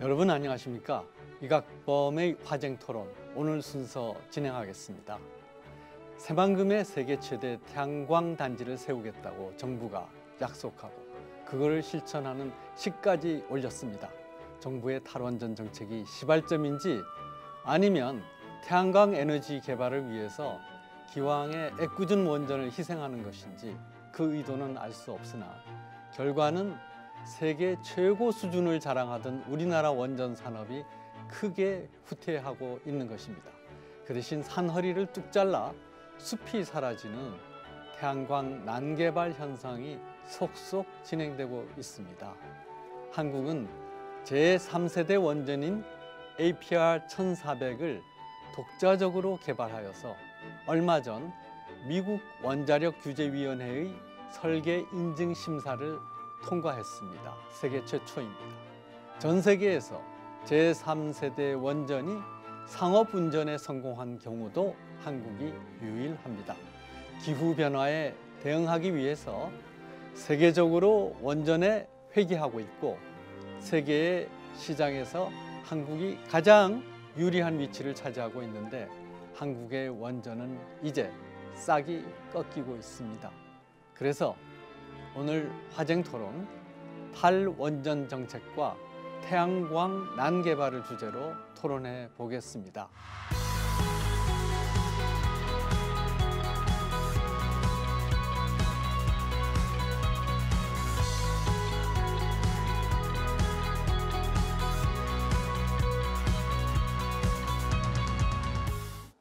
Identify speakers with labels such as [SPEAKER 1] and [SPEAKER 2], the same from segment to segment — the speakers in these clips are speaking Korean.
[SPEAKER 1] 여러분 안녕하십니까? 이각범의 화쟁토론 오늘 순서 진행하겠습니다. 새만금의 세계 최대 태양광 단지를 세우겠다고 정부가 약속하고 그걸 실천하는 시까지 올렸습니다. 정부의 탈원전 정책이 시발점인지 아니면 태양광 에너지 개발을 위해서 기왕의 애꿎은 원전을 희생하는 것인지 그 의도는 알 수 없으나 결과는 세계 최고 수준을 자랑하던 우리나라 원전 산업이 크게 후퇴하고 있는 것입니다. 그 대신 산허리를 뚝 잘라 숲이 사라지는 태양광 난개발 현상이 속속 진행되고 있습니다. 한국은 제3세대 원전인 APR-1400을 독자적으로 개발하여서 얼마 전 미국 원자력규제위원회의 설계 인증 심사를 통과했습니다. 세계 최초입니다. 전 세계에서 제3세대 원전이 상업운전에 성공한 경우도 한국이 유일합니다. 기후변화에 대응하기 위해서 세계적으로 원전에 회귀하고 있고 세계의 시장에서 한국이 가장 유리한 위치를 차지하고 있는데 한국의 원전은 이제 싹이 꺾이고 있습니다. 그래서 오늘 화쟁토론 탈원전 정책과 태양광 난개발을 주제로 토론해 보겠습니다.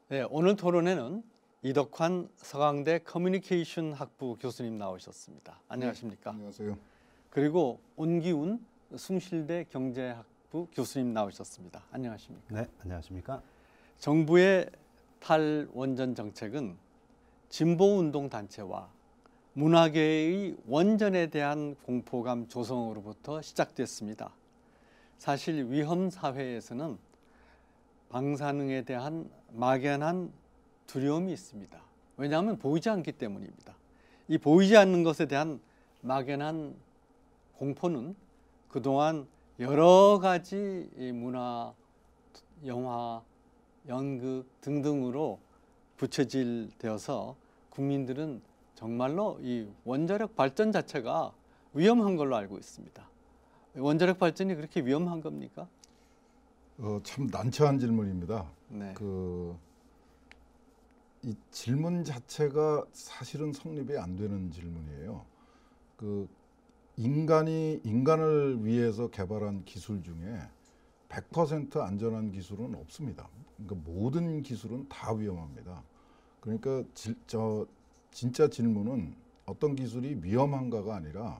[SPEAKER 1] 네, 오늘 토론에는 이덕환 서강대 커뮤니케이션 학부 교수님 나오셨습니다. 안녕하십니까?
[SPEAKER 2] 네, 안녕하세요.
[SPEAKER 1] 그리고 온기훈 숭실대 경제학부 교수님 나오셨습니다. 안녕하십니까?
[SPEAKER 3] 네, 안녕하십니까?
[SPEAKER 1] 정부의 탈원전 정책은 진보운동단체와 문화계의 원전에 대한 공포감 조성으로부터 시작됐습니다. 사실 위험사회에서는 방사능에 대한 막연한 두려움이 있습니다. 왜냐하면 보이지 않기 때문입니다. 이 보이지 않는 것에 대한 막연한 공포는 그동안 여러 가지 문화, 영화, 연극 등등으로 부처질되어서 국민들은 정말로 이 원자력 발전 자체가 위험한 걸로 알고 있습니다. 원자력 발전이 그렇게 위험한 겁니까?
[SPEAKER 2] 참 난처한 질문입니다.
[SPEAKER 1] 네.
[SPEAKER 2] 이 질문 자체가 사실은 성립이 안 되는 질문이에요. 인간을 위해서 개발한 기술 중에 100% 안전한 기술은 없습니다. 그러니까 모든 기술은 다 위험합니다. 그러니까 진짜 질문은 어떤 기술이 위험한가가 아니라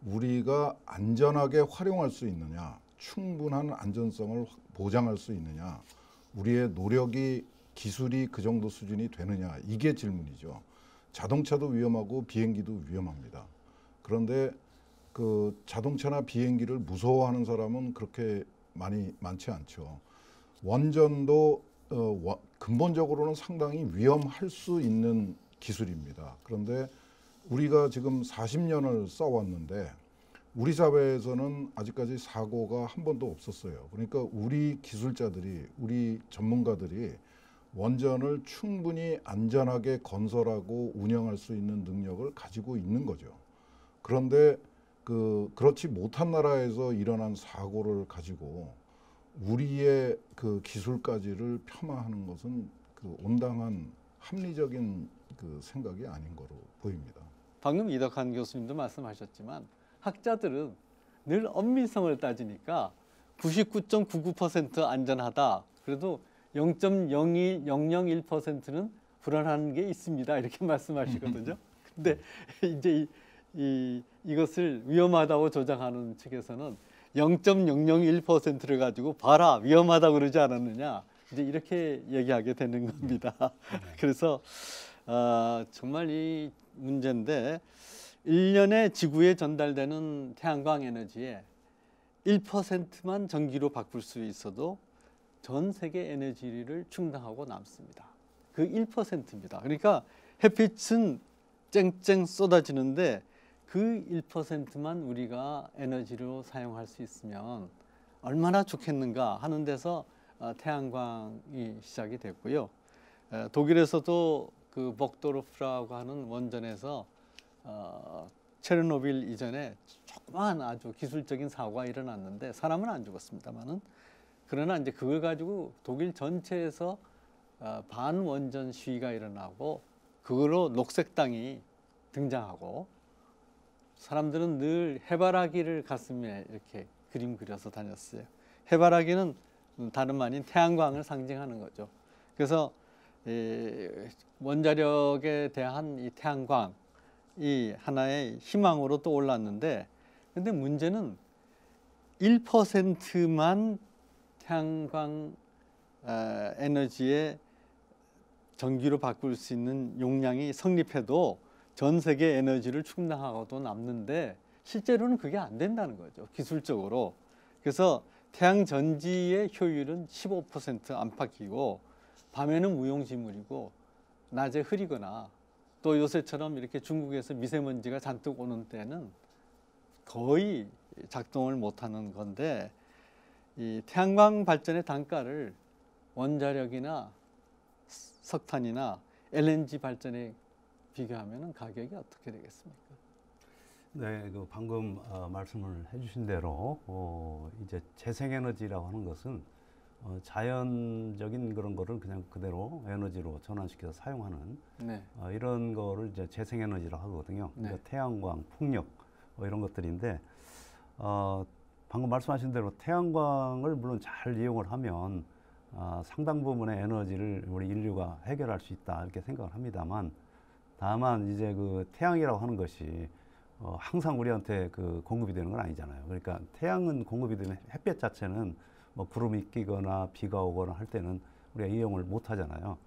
[SPEAKER 2] 우리가 안전하게 활용할 수 있느냐, 충분한 안전성을 보장할 수 있느냐, 우리의 노력이 기술이 그 정도 수준이 되느냐, 이게 질문이죠. 자동차도 위험하고 비행기도 위험합니다. 그런데 그 자동차나 비행기를 무서워하는 사람은 그렇게 많지 않죠. 원전도 근본적으로는 상당히 위험할 수 있는 기술입니다. 그런데 우리가 지금 40년을 써왔는데 우리 사회에서는 아직까지 사고가 한 번도 없었어요. 그러니까 우리 기술자들이, 우리 전문가들이 원전을 충분히 안전하게 건설하고 운영할 수 있는 능력을 가지고 있는 거죠. 그런데 그렇지 못한 나라에서 일어난 사고를 가지고 우리의 그 기술까지를 폄하하는 것은 온당한 합리적인 생각이 아닌 거로 보입니다.
[SPEAKER 1] 방금 이덕환 교수님도 말씀하셨지만 학자들은 늘 엄밀성을 따지니까 99.99% 안전하다. 그래도 0.001%는 불안한 게 있습니다. 이렇게 말씀하시거든요. 근데 이제 이것을 위험하다고 조장하는 측에서는 0.001%를 가지고 봐라 위험하다고 그러지 않았느냐 이제 이렇게 얘기하게 되는 겁니다. 그래서 정말 이 문제인데 1년에 지구에 전달되는 태양광 에너지의 1%만 전기로 바꿀 수 있어도 전 세계 에너지를 충당하고 남습니다. 그 1%입니다. 그러니까 햇빛은 쨍쨍 쏟아지는데 그 1%만 우리가 에너지로 사용할 수 있으면 얼마나 좋겠는가 하는 데서 태양광이 시작이 됐고요. 독일에서도 그 복도르프라고 하는 원전에서 체르노빌 이전에 조그마한 아주 기술적인 사고가 일어났는데 사람은 안 죽었습니다만은, 그러나 이제 그걸 가지고 독일 전체에서 반원전 시위가 일어나고 그거로 녹색당이 등장하고 사람들은 늘 해바라기를 가슴에 이렇게 그림 그려서 다녔어요. 해바라기는 다름 아닌 태양광을 상징하는 거죠. 그래서 원자력에 대한 이 태양광이 하나의 희망으로 또 올랐는데, 근데 문제는 1%만 태양광 에너지의 전기로 바꿀 수 있는 용량이 성립해도 전 세계 에너지를 충당하고도 남는데, 실제로는 그게 안 된다는 거죠, 기술적으로. 그래서 태양 전지의 효율은 15% 안팎이고 밤에는 무용지물이고 낮에 흐리거나 또 요새처럼 이렇게 중국에서 미세먼지가 잔뜩 오는 때는 거의 작동을 못하는 건데, 이 태양광 발전의 단가를 원자력이나 석탄이나 LNG 발전에 비교하면 가격이 어떻게 되겠습니까?
[SPEAKER 3] 네, 그 방금 말씀을 해주신 대로 이제 재생에너지라고 하는 것은 자연적인 그런 거를 그냥 그대로 에너지로 전환시켜서 사용하는
[SPEAKER 1] 네.
[SPEAKER 3] 이런 거를 이제 재생에너지라고 하거든요.
[SPEAKER 1] 네.
[SPEAKER 3] 그러니까 태양광, 풍력 이런 것들인데 방금 말씀하신 대로 태양광을 물론 잘 이용을 하면 상당 부분의 에너지를 우리 인류가 해결할 수 있다 이렇게 생각을 합니다만, 다만 이제 그 태양이라고 하는 것이 항상 우리한테 그 공급이 되는 건 아니잖아요. 그러니까 태양은 공급이 되는 햇볕 자체는 뭐 구름이 끼거나 비가 오거나 할 때는 우리가 이용을 못 하잖아요.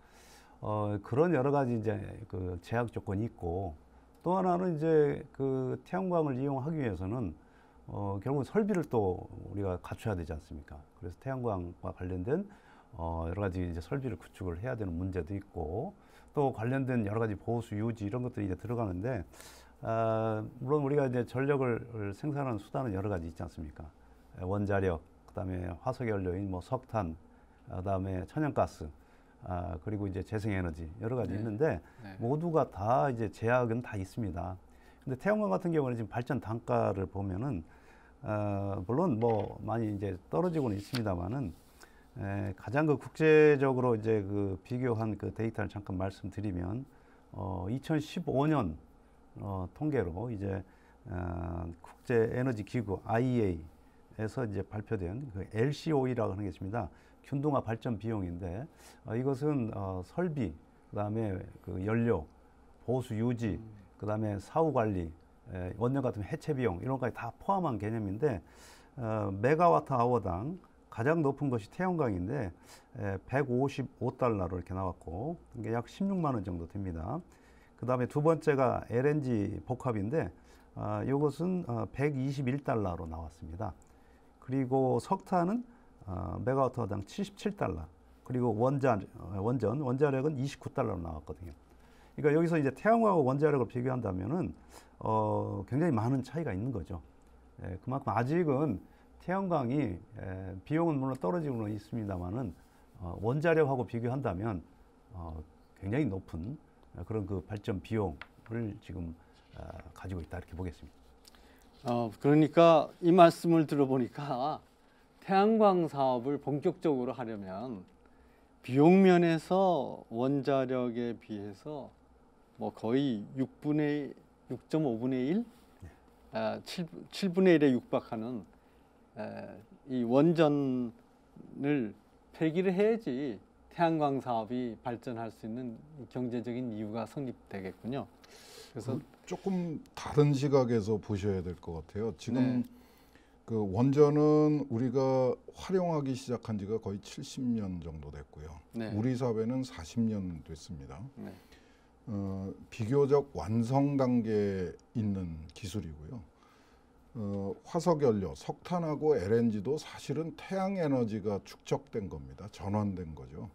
[SPEAKER 3] 그런 여러 가지 이제 그 제약 조건이 있고, 또 하나는 이제 그 태양광을 이용하기 위해서는 결국 설비를 또 우리가 갖춰야 되지 않습니까? 그래서 태양광과 관련된 여러 가지 이제 설비를 구축을 해야 되는 문제도 있고, 또 관련된 여러 가지 보수, 유지 이런 것들이 이제 들어가는데, 물론 우리가 이제 전력을 생산하는 수단은 여러 가지 있지 않습니까? 원자력, 그다음에 화석연료인 뭐 석탄, 그다음에 천연가스, 그리고 이제 재생에너지 여러 가지 있는데 모두가 다 이제 제약은 다 있습니다. 근데 태양광 같은 경우는 지금 발전 단가를 보면은 물론 뭐 많이 이제 떨어지고는 있습니다만은 가장 그 국제적으로 이제 그 비교한 그 데이터를 잠깐 말씀드리면 2015년 통계로 이제 국제 에너지 기구 IEA에서 이제 발표된 그 LCOE라고 하는 게 있습니다. 균등화 발전 비용인데 이것은 설비, 그다음에 그 연료, 보수 유지, 그다음에 사후 관리, 원전 같은 해체 비용 이런 것까지 다 포함한 개념인데 메가와트 아워당 가장 높은 것이 태양광인데 155달러로 이렇게 나왔고 이게 약 16만 원 정도 됩니다. 그 다음에 두 번째가 LNG 복합인데 이것은 121달러로 나왔습니다. 그리고 석탄은 메가와트당 77달러, 그리고 원자력은 29달러로 나왔거든요. 그러니까 여기서 이제 태양광과 원자력을 비교한다면은 굉장히 많은 차이가 있는 거죠. 그만큼 아직은 태양광이 비용은 물론 떨어지고는 있습니다만은 원자력하고 비교한다면 굉장히 높은 그런 그 발전 비용을 지금 가지고 있다 이렇게 보겠습니다.
[SPEAKER 1] 그러니까 이 말씀을 들어보니까 태양광 사업을 본격적으로 하려면 비용 면에서 원자력에 비해서 뭐 거의 6.5분의 1, 7분의 1에 육박하는 이 원전을 폐기를 해야지 태양광 사업이 발전할 수 있는 경제적인 이유가 성립되겠군요. 그래서
[SPEAKER 2] 조금 다른 시각에서 보셔야 될 것 같아요. 지금 그 원전은 우리가 활용하기 시작한 지가 거의 70년 정도 됐고요. 우리 사회는 40년 됐습니다. 비교적 완성 단계에 있는 기술이고요. 화석연료, 석탄하고 LNG도 사실은 태양에너지가 축적된 겁니다. 전환된 거죠.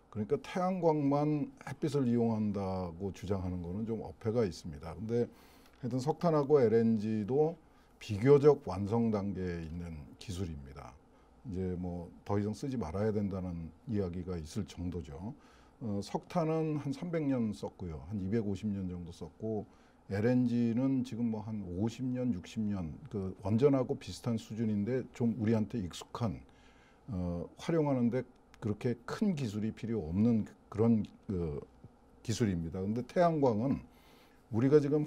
[SPEAKER 2] 그러니까 태양광만 햇빛을 이용한다고 주장하는 거는 좀 어폐가 있습니다. 근데 하여튼 석탄하고 LNG도 비교적 완성 단계에 있는 기술입니다. 이제 뭐 더 이상 쓰지 말아야 된다는 이야기가 있을 정도죠. 석탄은 한 300년 썼고요. 한 250년 정도 썼고 LNG는 지금 뭐 한 50년, 60년 그 원전하고 비슷한 수준인데 좀 우리한테 익숙한 활용하는데 그렇게 큰 기술이 필요 없는 그런 기술입니다. 근데 태양광은 우리가 지금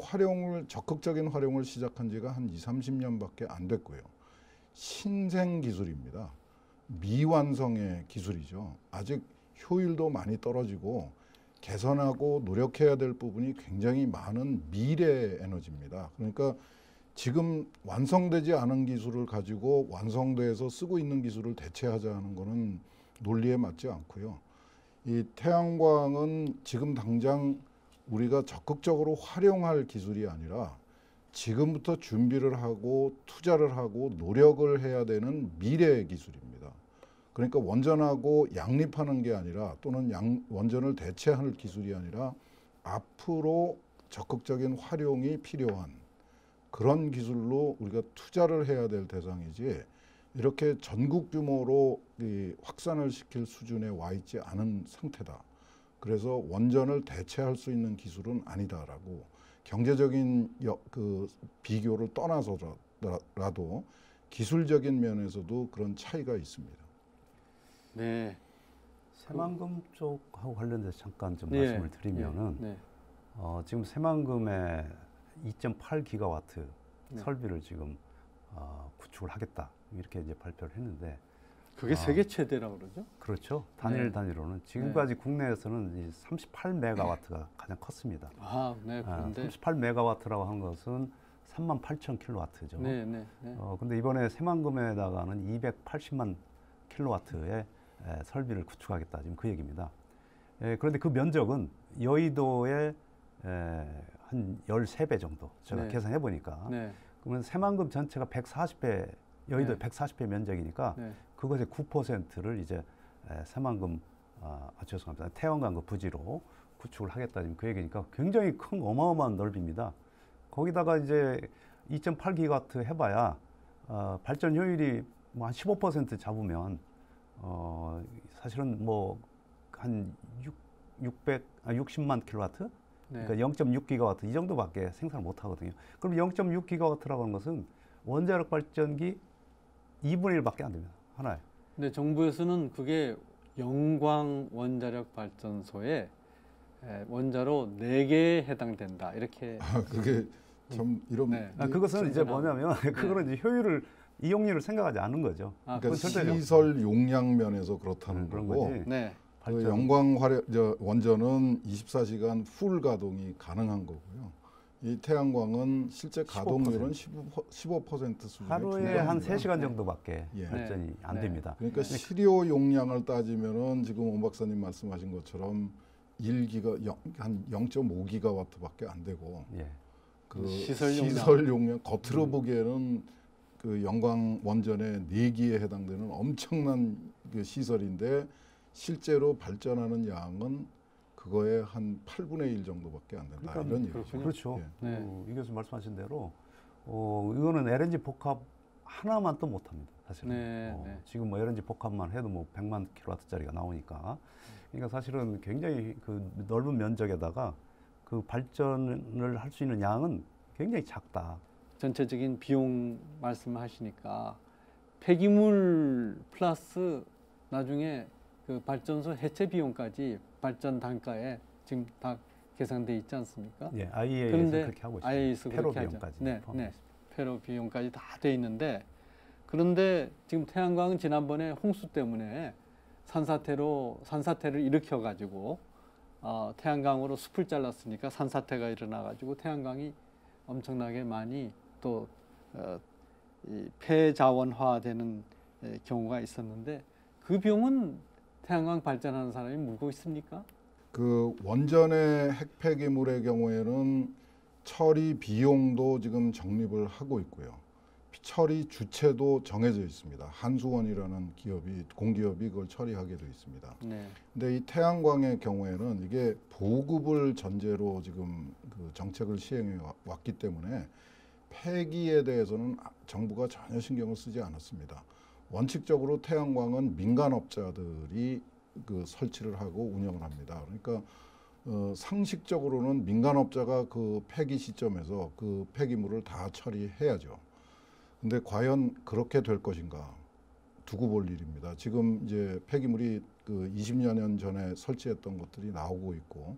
[SPEAKER 2] 적극적인 활용을 시작한 지가 한 20, 30년밖에 안 됐고요. 신생 기술입니다. 미완성의 기술이죠. 아직 효율도 많이 떨어지고 개선하고 노력해야 될 부분이 굉장히 많은 미래 에너지입니다. 그러니까 지금 완성되지 않은 기술을 가지고 완성돼서 쓰고 있는 기술을 대체하자는 거는 논리에 맞지 않고요. 이 태양광은 지금 당장 우리가 적극적으로 활용할 기술이 아니라 지금부터 준비를 하고 투자를 하고 노력을 해야 되는 미래의 기술입니다. 그러니까 원전하고 양립하는 게 아니라 또는 원전을 대체할 기술이 아니라 앞으로 적극적인 활용이 필요한 그런 기술로 우리가 투자를 해야 될 대상이지 이렇게 전국 규모로 확산을 시킬 수준에 와 있지 않은 상태다. 그래서 원전을 대체할 수 있는 기술은 아니다라고 경제적인 비교를 떠나서라도 기술적인 면에서도 그런 차이가 있습니다.
[SPEAKER 1] 네.
[SPEAKER 3] 새만금 쪽하고 관련돼서 잠깐 좀
[SPEAKER 1] 예,
[SPEAKER 3] 말씀을 드리면은
[SPEAKER 1] 네.
[SPEAKER 3] 지금 새만금에 2.8기가와트
[SPEAKER 1] 네.
[SPEAKER 3] 설비를 지금 구축을 하겠다 이렇게 이제 발표를 했는데
[SPEAKER 1] 그게 세계 최대라고 그러죠?
[SPEAKER 3] 그렇죠. 단위로는 지금까지 국내에서는 이 38메가와트가 가장 컸습니다.
[SPEAKER 1] 아, 네. 그런데
[SPEAKER 3] 38메가와트라고 한 것은 38,000킬로와트죠.
[SPEAKER 1] 네, 네, 네.
[SPEAKER 3] 근데 이번에 새만금에다가는 280만 킬로와트의 설비를 구축하겠다 지금 그 얘기입니다. 그런데 그 면적은 여의도의 한 13배 정도 제가
[SPEAKER 1] 네.
[SPEAKER 3] 계산해 보니까
[SPEAKER 1] 네.
[SPEAKER 3] 그러면 새만금 전체가 140배 여의도
[SPEAKER 1] 네.
[SPEAKER 3] 140배 면적이니까
[SPEAKER 1] 네.
[SPEAKER 3] 그것의 9%를 이제 새만금 죄송합니다. 태양광 그 부지로 구축을 하겠다 지금 그 얘기니까 굉장히 큰 어마어마한 넓이입니다. 거기다가 이제 2.8기가와트 해봐야 발전 효율이 뭐 한 15% 잡으면 사실은 뭐 한 60만 킬로와트
[SPEAKER 1] 네.
[SPEAKER 3] 그러니까 0.6기가와트 이 정도밖에 생산을 못 하거든요. 그럼 0.6기가와트라고 하는 것은 원자력 발전기 2분의 1밖에 안 됩니다. 하나에.
[SPEAKER 1] 근데 정부에서는 그게 영광 원자력 발전소에 원자로 4개에 해당된다. 이렇게
[SPEAKER 2] 그게 참 이런
[SPEAKER 1] 네.
[SPEAKER 3] 그것은 이제
[SPEAKER 1] 충분한-
[SPEAKER 3] 뭐냐면 그거는 이제 효율을 이용률을 생각하지 않은 거죠.
[SPEAKER 1] 아,
[SPEAKER 2] 그러니까
[SPEAKER 3] 절대로.
[SPEAKER 2] 시설 용량 면에서 그렇다는
[SPEAKER 3] 그런
[SPEAKER 2] 거고
[SPEAKER 3] 거지.
[SPEAKER 1] 네.
[SPEAKER 2] 그 영광 원전은 24시간 풀 가동이 가능한 거고요. 이 태양광은 실제 가동률은 15% 수준에
[SPEAKER 3] 하루에
[SPEAKER 2] 불과합니다.
[SPEAKER 3] 한 3시간 정도밖에
[SPEAKER 2] 예.
[SPEAKER 3] 발전이 안
[SPEAKER 1] 네.
[SPEAKER 3] 됩니다.
[SPEAKER 2] 그러니까 실효 용량을 따지면은 지금 오 박사님 말씀하신 것처럼 한 0.5기가와트밖에 안 되고
[SPEAKER 3] 예.
[SPEAKER 2] 그
[SPEAKER 1] 시설
[SPEAKER 2] 시설 용량 겉으로 보기에는 그 영광 원전의 4기에 해당되는 엄청난 그 시설인데 실제로 발전하는 양은 그거의 한 8분의 1 정도밖에 안 된다.
[SPEAKER 3] 그러니까
[SPEAKER 2] 이런 얘기죠.
[SPEAKER 3] 그렇죠.
[SPEAKER 2] 예.
[SPEAKER 1] 네.
[SPEAKER 3] 이 교수 말씀하신 대로 이거는 LNG 복합 하나만 또 못합니다. 사실은
[SPEAKER 1] 네, 네.
[SPEAKER 3] 지금 뭐 LNG 복합만 해도 뭐 100만 킬로와트짜리가 나오니까 그러니까 사실은 굉장히 그 넓은 면적에다가 그 발전을 할 수 있는 양은 굉장히 작다.
[SPEAKER 1] 전체적인 비용 말씀하시니까 폐기물 플러스 나중에 그 발전소 해체 비용까지 발전 단가에 지금 다 계산돼 있지 않습니까?
[SPEAKER 3] 예, IEA에서
[SPEAKER 1] 그런데
[SPEAKER 3] 그렇게 하고 있습니다.
[SPEAKER 1] IEA에서
[SPEAKER 3] 폐로
[SPEAKER 1] 그렇게 하죠.
[SPEAKER 3] 비용까지
[SPEAKER 1] 네, 네.
[SPEAKER 3] 포함해서.
[SPEAKER 1] 폐로 비용까지 다 돼 있는데 그런데 지금 태양광은 지난번에 홍수 때문에 산사태를 일으켜 가지고 태양광으로 숲을 잘랐으니까 산사태가 일어나 가지고 태양광이 엄청나게 많이 또 이 폐자원화되는 경우가 있었는데 그 비용은 태양광 발전하는 사람이 물고 있습니까?
[SPEAKER 2] 그 원전의 핵폐기물의 경우에는 처리 비용도 지금 적립을 하고 있고요. 처리 주체도 정해져 있습니다. 한수원이라는 공기업이 그걸 처리하게 되어 있습니다.
[SPEAKER 1] 네.
[SPEAKER 2] 근데 이 태양광의 경우에는 이게 보급을 전제로 지금 그 정책을 시행해 왔기 때문에 폐기에 대해서는 정부가 전혀 신경을 쓰지 않았습니다. 원칙적으로 태양광은 민간업자들이 그 설치를 하고 운영을 합니다. 그러니까 상식적으로는 민간업자가 그 폐기 시점에서 그 폐기물을 다 처리해야죠. 근데 과연 그렇게 될 것인가 두고 볼 일입니다. 지금 이제 폐기물이 그 20여 년 전에 설치했던 것들이 나오고 있고,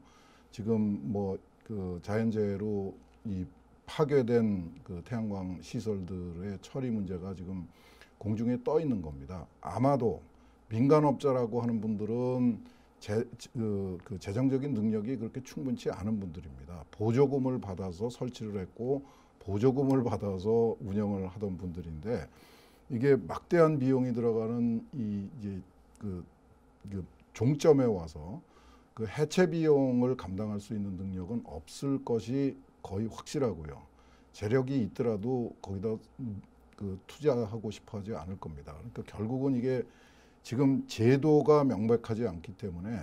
[SPEAKER 2] 지금 뭐 그 자연재해로 이 파괴된 그 태양광 시설들의 처리 문제가 지금 공중에 떠 있는 겁니다. 아마도 민간업자라고 하는 분들은 그 재정적인 능력이 그렇게 충분치 않은 분들입니다. 보조금을 받아서 설치를 했고 보조금을 받아서 운영을 하던 분들인데, 이게 막대한 비용이 들어가는 이 이제 그 종점에 와서 그 해체 비용을 감당할 수 있는 능력은 없을 것이 거의 확실하고요. 재력이 있더라도 거기다 그 투자하고 싶어하지 않을 겁니다. 그러니까 결국은 이게 지금 제도가 명백하지 않기 때문에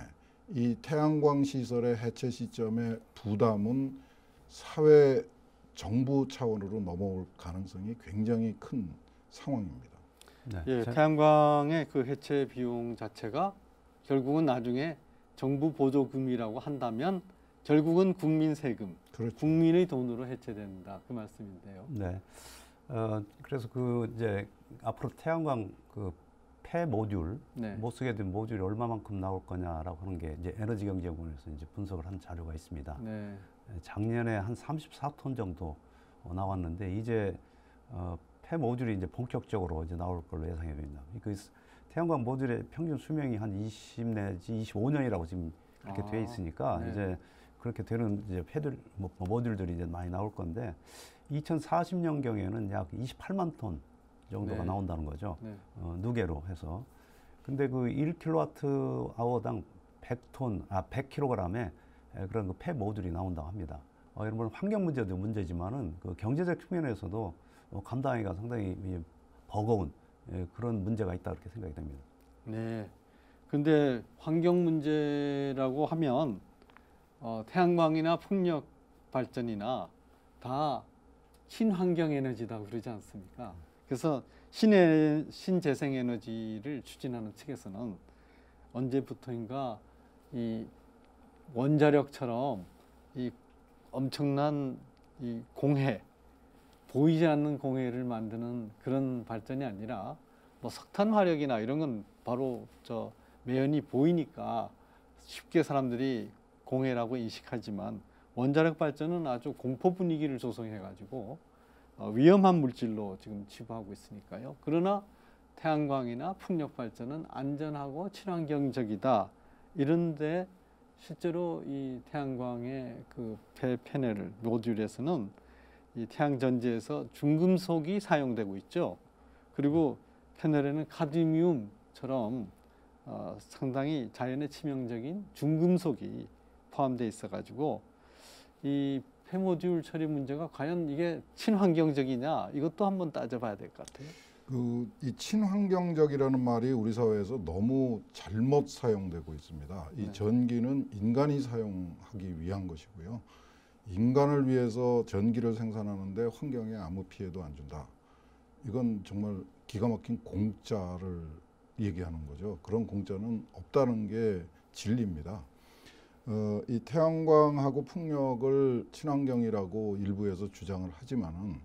[SPEAKER 2] 이 태양광 시설의 해체 시점의 부담은 사회 정부 차원으로 넘어올 가능성이 굉장히 큰 상황입니다.
[SPEAKER 3] 네.
[SPEAKER 1] 예, 태양광의 그 해체 비용 자체가 결국은 나중에 정부 보조금이라고 한다면 결국은 국민 세금,
[SPEAKER 2] 그렇죠.
[SPEAKER 1] 국민의 돈으로 해체된다, 그 말씀인데요.
[SPEAKER 3] 네. 그래서 그 이제 앞으로 태양광 그 폐 모듈
[SPEAKER 1] 네.
[SPEAKER 3] 못 쓰게 된 모듈이 얼마만큼 나올 거냐라고 하는 게 이제 에너지경제원에서 이제 분석을 한 자료가 있습니다.
[SPEAKER 1] 네.
[SPEAKER 3] 작년에 한 34톤 정도 나왔는데 이제 폐 모듈이 이제 본격적으로 이제 나올 걸로 예상이 됩니다. 그 태양광 모듈의 평균 수명이 한 20 내지 25년이라고 지금 그렇게 돼 있으니까
[SPEAKER 1] 네.
[SPEAKER 3] 이제 그렇게 되는 이제 모듈들이 이제 많이 나올 건데 2040년 경에는 약 28만 톤 정도가
[SPEAKER 1] 네.
[SPEAKER 3] 나온다는 거죠.
[SPEAKER 1] 네.
[SPEAKER 3] 누계로 해서. 근데 그 1kWh당 100톤, 100kg의 그런 그 폐 모듈이 나온다고 합니다. 여러분 환경 문제도 문제지만은 그 경제적 측면에서도 감당하기가 상당히 버거운 그런 문제가 있다 그렇게 생각이 됩니다.
[SPEAKER 1] 네. 근데 환경 문제라고 하면 태양광이나 풍력 발전이나 다 친환경 에너지다 그러지 않습니까? 그래서 신재생 에너지를 추진하는 측에서는 언제부터인가 이 원자력처럼 이 엄청난 이 공해, 보이지 않는 공해를 만드는 그런 발전이 아니라 뭐 석탄 화력이나 이런 건 바로 저 매연이 보이니까 쉽게 사람들이 공해라고 인식하지만 원자력 발전은 아주 공포 분위기를 조성해 가지고 위험한 물질로 지금 치부하고 있으니까요. 그러나 태양광이나 풍력 발전은 안전하고 친환경적이다. 이런데 실제로 이 태양광의 그 패널 모듈에서는 이 태양 전지에서 중금속이 사용되고 있죠. 그리고 패널에는 카드미움처럼 상당히 자연에 치명적인 중금속이 포함되어 있어가지고 이 폐모듈 처리 문제가 과연 이게 친환경적이냐, 이것도 한번 따져봐야 될 것 같아요.
[SPEAKER 2] 이 친환경적이라는 말이 우리 사회에서 너무 잘못 사용되고 있습니다. 이
[SPEAKER 1] 네.
[SPEAKER 2] 전기는 인간이 사용하기 위한 것이고요. 인간을 위해서 전기를 생산하는데 환경에 아무 피해도 안 준다. 이건 정말 기가 막힌 공짜를 얘기하는 거죠. 그런 공짜는 없다는 게 진리입니다. 이 태양광하고 풍력을 친환경이라고 일부에서 주장을 하지만은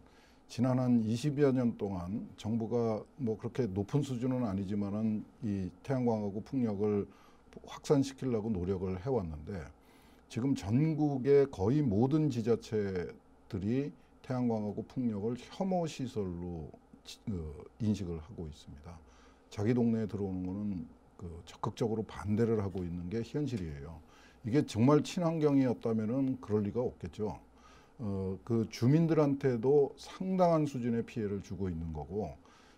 [SPEAKER 2] 지난 한 20여 년 동안 정부가 뭐 그렇게 높은 수준은 아니지만은 이 태양광하고 풍력을 확산시키려고 노력을 해왔는데, 지금 전국의 거의 모든 지자체들이 태양광하고 풍력을 혐오 시설로 인식을 하고 있습니다. 자기 동네에 들어오는 거는 적극적으로 반대를 하고 있는 게 현실이에요. 이게 정말 친환경이었다면은 그럴 리가 없겠죠. 그 주민들한테도 상당한 수준의 피해를 주고 있는 거고,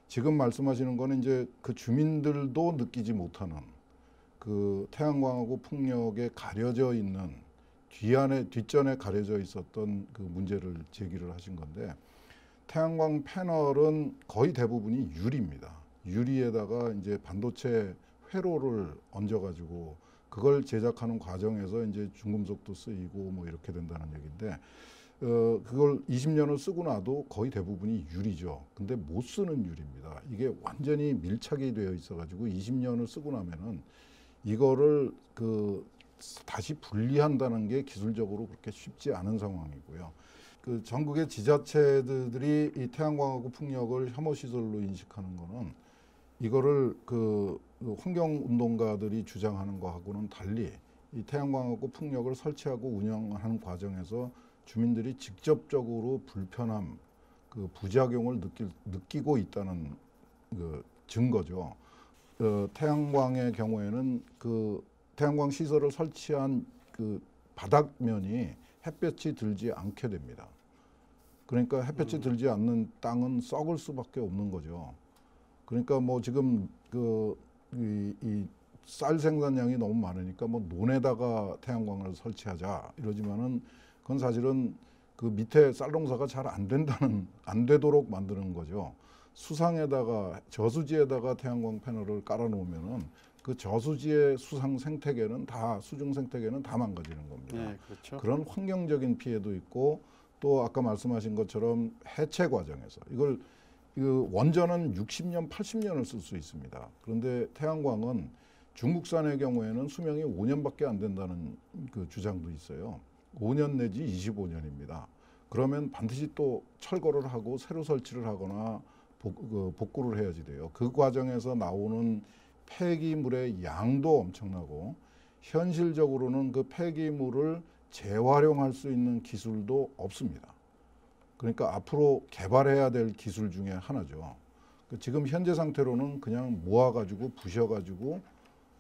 [SPEAKER 2] 지금 말씀하시는 거는 이제 그 주민들도 느끼지 못하는 그 태양광하고 풍력에 가려져 있는 뒷전에 가려져 있었던 그 문제를 제기를 하신 건데, 태양광 패널은 거의 대부분이 유리입니다. 유리에다가 이제 반도체 회로를 얹어가지고 그걸 제작하는 과정에서 이제 중금속도 쓰이고 뭐 이렇게 된다는 얘기인데, 그걸 20년을 쓰고 나도 거의 대부분이 유리죠. 근데 못 쓰는 유리입니다. 이게 완전히 밀착이 되어 있어가지고 20년을 쓰고 나면은 이거를 다시 분리한다는 게 기술적으로 그렇게 쉽지 않은 상황이고요. 전국의 지자체들이 이 태양광하고 풍력을 혐오 시설로 인식하는 거는 이거를 환경운동가들이 주장하는 거하고는 달리 이 태양광하고 풍력을 설치하고 운영하는 과정에서 주민들이 직접적으로 불편함, 부작용을 느끼고 있다는 증거죠. 태양광의 경우에는 태양광 시설을 설치한 바닥면이 햇볕이 들지 않게 됩니다. 그러니까 햇볕이 들지 않는 땅은 썩을 수밖에 없는 거죠. 그러니까 뭐 지금 이 쌀 생산량이 너무 많으니까 뭐 논에다가 태양광을 설치하자 이러지만은 그건 사실은 밑에 쌀 농사가 잘 안 되도록 만드는 거죠. 수상에다가 저수지에다가 태양광 패널을 깔아 놓으면은 그 저수지의 수중 생태계는 다 망가지는 겁니다.
[SPEAKER 1] 네, 그렇죠.
[SPEAKER 2] 그런 환경적인 피해도 있고 또 아까 말씀하신 것처럼 해체 과정에서 이걸 원전은 60년, 80년을 쓸 수 있습니다. 그런데 태양광은 중국산의 경우에는 수명이 5년밖에 안 된다는 주장도 있어요. 5년 내지 25년입니다. 그러면 반드시 또 철거를 하고 새로 설치를 하거나 복구를 해야지 돼요. 그 과정에서 나오는 폐기물의 양도 엄청나고 현실적으로는 그 폐기물을 재활용할 수 있는 기술도 없습니다. 그러니까 앞으로 개발해야 될 기술 중에 하나죠. 지금 현재 상태로는 그냥 모아가지고 부셔가지고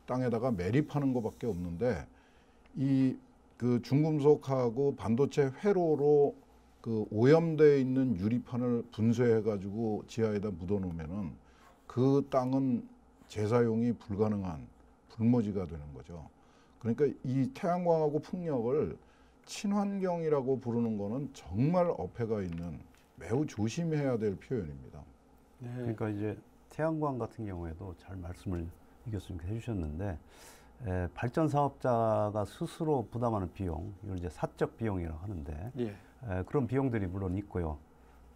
[SPEAKER 2] 땅에다가 매립하는 것밖에 없는데 이 중금속하고 반도체 회로로 오염되어 있는 유리판을 분쇄해가지고 지하에다 묻어놓으면은 그 땅은 재사용이 불가능한 불모지가 되는 거죠. 그러니까 이 태양광하고 풍력을 친환경이라고 부르는 거는 정말 어폐가 있는 매우 조심해야 될 표현입니다.
[SPEAKER 1] 네.
[SPEAKER 3] 그러니까 이제 태양광 같은 경우에도 잘 말씀을 이 교수님께서 해주셨는데 발전 사업자가 스스로 부담하는 비용, 이걸 이제 사적 비용이라고 하는데
[SPEAKER 1] 예.
[SPEAKER 3] 그런 비용들이 물론 있고요.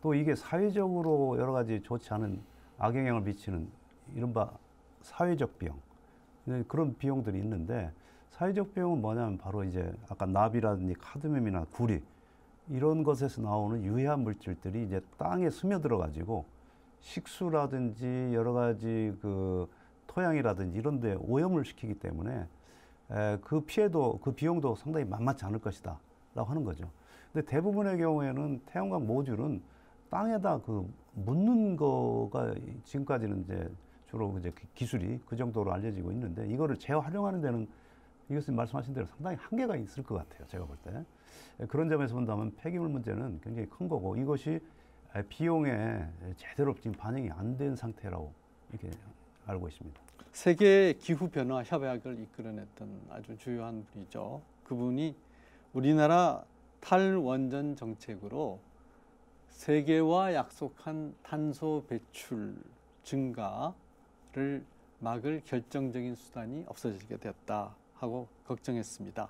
[SPEAKER 3] 또 이게 사회적으로 여러 가지 좋지 않은 악영향을 미치는 이른바 사회적 비용, 그런 비용들이 있는데 사회적 비용은 뭐냐면 바로 이제 아까 납이라든지 카드뮴이나 구리 이런 것에서 나오는 유해한 물질들이 이제 땅에 스며들어 가지고 식수라든지 여러 가지 토양이라든지 이런 데 오염을 시키기 때문에 그 피해도 그 비용도 상당히 만만치 않을 것이다 라고 하는 거죠. 근데 대부분의 경우에는 태양광 모듈은 땅에다 묻는 거가 지금까지는 이제 주로 이제 기술이 그 정도로 알려지고 있는데 이거를 재활용하는 데는 이 교수님 말씀하신 대로 상당히 한계가 있을 것 같아요. 제가 볼 때. 그런 점에서 본다면 폐기물 문제는 굉장히 큰 거고 이것이 비용에 제대로 지금 반영이 안 된 상태라고 이렇게 알고 있습니다.
[SPEAKER 1] 세계 기후 변화 협약을 이끌어냈던 아주 주요한 분이죠. 그분이 우리나라 탈원전 정책으로 세계와 약속한 탄소 배출 증가를 막을 결정적인 수단이 없어지게 되었다 하고 걱정했습니다.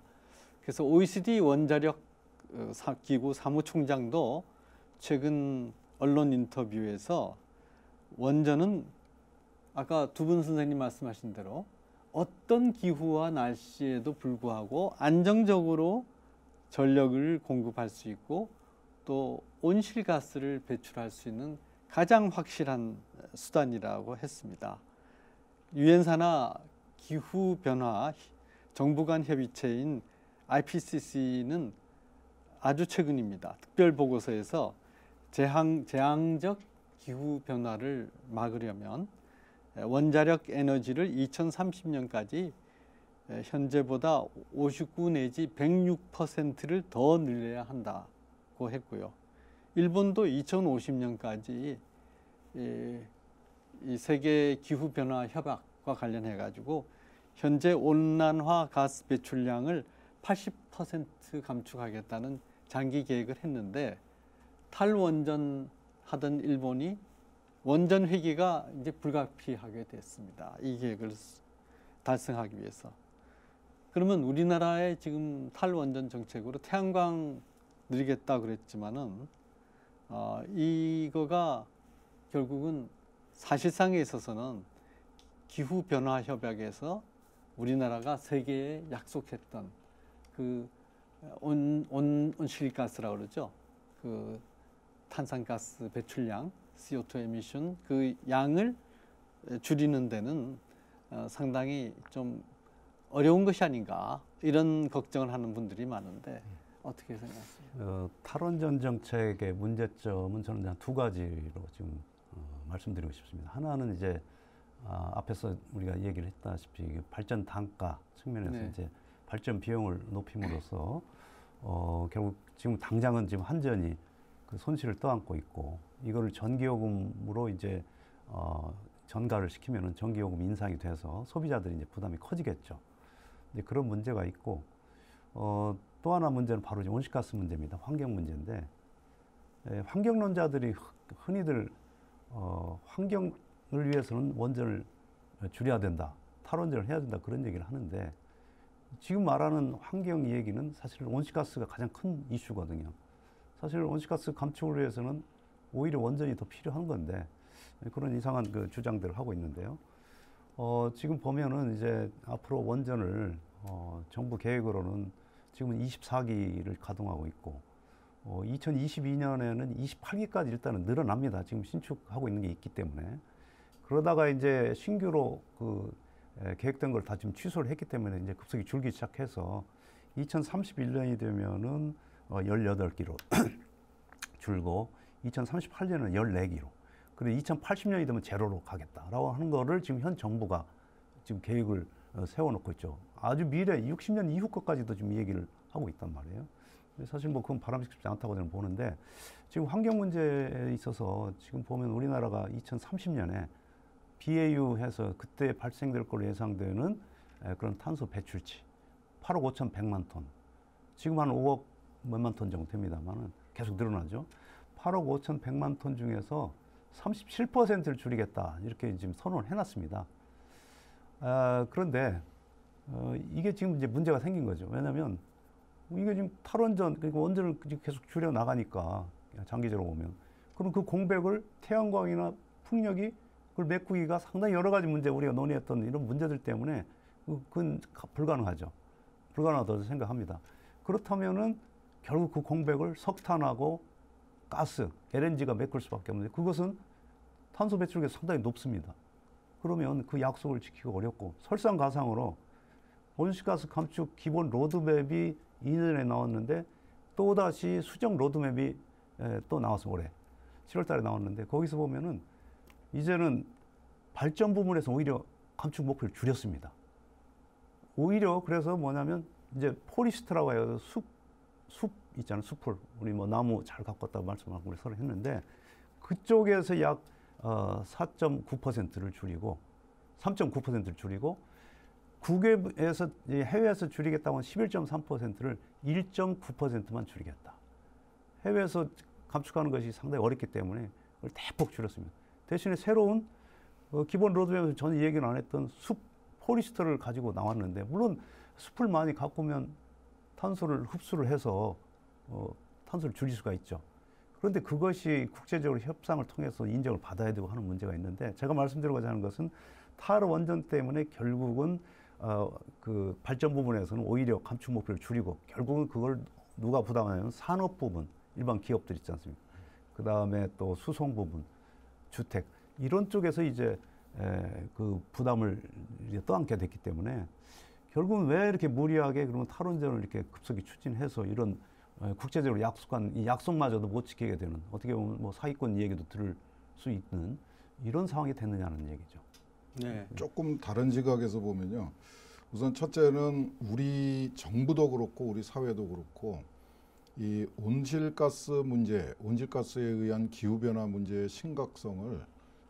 [SPEAKER 1] 그래서 OECD 원자력 기구 사무총장도 최근 언론 인터뷰에서 원전은 아까 두 분 선생님 말씀하신 대로 어떤 기후와 날씨에도 불구하고 안정적으로 전력을 공급할 수 있고 또 온실가스를 배출할 수 있는 가장 확실한 수단이라고 했습니다. 유엔산하 기후변화 정부 간 협의체인 IPCC는 아주 최근입니다. 특별 보고서에서 재앙적 기후변화를 막으려면 원자력 에너지를 2030년까지 현재보다 59 내지 106%를 더 늘려야 한다고 했고요. 일본도 2050년까지 이 세계 기후변화 협약과 관련해 가지고 현재 온난화 가스 배출량을 80% 감축하겠다는 장기 계획을 했는데 탈원전 하던 일본이 원전 회귀가 이제 불가피하게 됐습니다. 이 계획을 달성하기 위해서. 그러면 우리나라의 지금 탈원전 정책으로 태양광 드리겠다 그랬지만은 이거가 결국은 사실상에 있어서는 기후 변화 협약에서 우리나라가 세계에 약속했던 그 온실가스라고 그러죠. 그 탄산가스 배출량, CO2 에미션 그 양을 줄이는 데는 상당히 좀 어려운 것이 아닌가 이런 걱정을 하는 분들이 많은데 어떻게 생각하세요?
[SPEAKER 3] 탈원전 정책의 문제점은 저는 한 두 가지로 지금 말씀드리고 싶습니다. 하나는 이제 앞에서 우리가 얘기를 했다시피 발전 단가 측면에서
[SPEAKER 1] 네.
[SPEAKER 3] 이제 발전 비용을 높임으로써 결국 지금 당장은 지금 한전이 그 손실을 떠안고 있고 이거를 전기요금으로 이제 전가를 시키면은 전기요금 인상이 돼서 소비자들이 이제 부담이 커지겠죠. 이제 그런 문제가 있고 또 하나 문제는 바로 이제 온실가스 문제입니다. 환경 문제인데 환경론자들이 흔히들 환경을 위해서는 원전을 줄여야 된다, 탈원전을 해야 된다 그런 얘기를 하는데 지금 말하는 환경 얘기는 사실 온실가스가 가장 큰 이슈거든요. 사실 온실가스 감축을 위해서는 오히려 원전이 더 필요한 건데 그런 이상한 그 주장들을 하고 있는데요. 지금 보면은 이제 앞으로 원전을 정부 계획으로는 지금은 24기를 가동하고 있고 2022년에는 28기까지 일단은 늘어납니다. 지금 신축하고 있는 게 있기 때문에. 그러다가 이제 신규로 그 계획된 걸 다 지금 취소를 했기 때문에 이제 급속히 줄기 시작해서 2031년이 되면은 18기로 줄고 2038년은 14기로 그리고 2080년이 되면 제로로 가겠다라고 하는 거를 지금 현 정부가 지금 계획을 세워놓고 있죠. 아주 미래 60년 이후 것까지도 지금 얘기를 하고 있단 말이에요. 사실 뭐 그건 바람직하지 않다고 저는 보는데 지금 환경 문제에 있어서 지금 보면 우리나라가 2030년에 BAU 해서 그때 발생될 걸로 예상되는 그런 탄소 배출치 8억 5,100만 톤. 지금 한 5억 몇만 톤 정도 됩니다만은 계속 늘어나죠. 8억 5,100만 톤 중에서 37%를 줄이겠다 이렇게 지금 선언을 해놨습니다. 그런데 이게 지금 이제 문제가 생긴 거죠. 왜냐하면 이게 지금 탈원전 그러니까 원전을 계속 줄여 나가니까 장기적으로 보면 그럼 그 공백을 태양광이나 풍력이 그걸 메꾸기가 상당히 여러 가지 문제 우리가 논의했던 이런 문제들 때문에 그건 불가능하죠. 불가능하다고 생각합니다. 그렇다면은 결국 그 공백을 석탄하고 가스, LNG가 메꿀 수밖에 없는데 그것은 탄소 배출이 상당히 높습니다. 그러면 그 약속을 지키기 어렵고 설상가상으로 온실가스 감축 기본 로드맵이 2년에 나왔는데 또다시 수정 로드맵이 또 나왔어 올해 7월 달에 나왔는데 거기서 보면은 이제는 발전 부분에서 오히려 감축 목표를 줄였습니다. 오히려 그래서 뭐냐면 이제 포리스트라고 해서 숲 있잖아요. 숲을 우리 뭐 나무 잘 가꿨다고 말씀하고 우리 서로 했는데 그쪽에서 약 4.9%를 줄이고 3.9%를 줄이고 국외에서 해외에서 줄이겠다고 한 11.3%를 1.9%만 줄이겠다. 해외에서 감축하는 것이 상당히 어렵기 때문에 그걸 대폭 줄였습니다. 대신에 새로운 기본 로드맵에서 전혀 얘기는 안 했던 숲 포리스트를 가지고 나왔는데 물론 숲을 많이 가꾸면 탄소를 흡수를 해서 탄소를 줄일 수가 있죠. 그런데 그것이 국제적으로 협상을 통해서 인정을 받아야 되고 하는 문제가 있는데 제가 말씀드리고자 하는 것은 탈원전 때문에 결국은 그 발전 부분에서는 오히려 감축 목표를 줄이고 결국은 그걸 누가 부담하냐면 산업 부분, 일반 기업들 있지 않습니까? 그 다음에 또 수송 부분, 주택 이런 쪽에서 이제 그 부담을 떠안게 됐기 때문에 결국은 왜 이렇게 무리하게 그러면 탈원전을 이렇게 급속히 추진해서 이런 국제적으로 약속한 이 약속마저도 못 지키게 되는 어떻게 보면 뭐 사기꾼 얘기도 들을 수 있는 이런 상황이 됐느냐는 얘기죠.
[SPEAKER 1] 네.
[SPEAKER 2] 조금 다른 지각에서 보면요. 우선 첫째는 우리 정부도 그렇고 우리 사회도 그렇고 이 온실가스 문제, 온실가스에 의한 기후변화 문제의 심각성을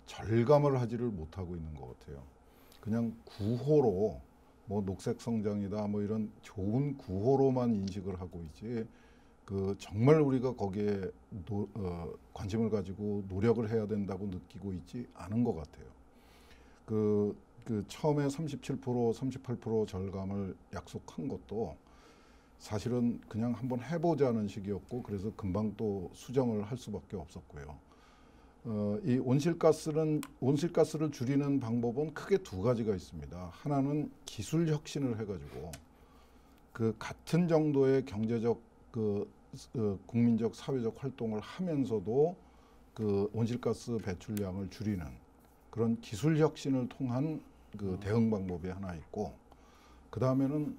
[SPEAKER 2] 절감을 하지를 못하고 있는 것 같아요. 그냥 구호로 뭐 녹색 성장이다 뭐 이런 좋은 구호로만 인식을 하고 있지 그 정말 우리가 거기에 관심을 가지고 노력을 해야 된다고 느끼고 있지 않은 것 같아요. 그 처음에 37%, 38% 절감을 약속한 것도 사실은 그냥 한번 해보자는 식이었고 그래서 금방 또 수정을 할 수밖에 없었고요. 이 온실가스를 줄이는 방법은 크게 두 가지가 있습니다. 하나는 기술 혁신을 해가지고 그 같은 정도의 경제적 국민적 사회적 활동을 하면서도 그 온실가스 배출량을 줄이는 그런 기술 혁신을 통한 그 대응 방법이 하나 있고, 그 다음에는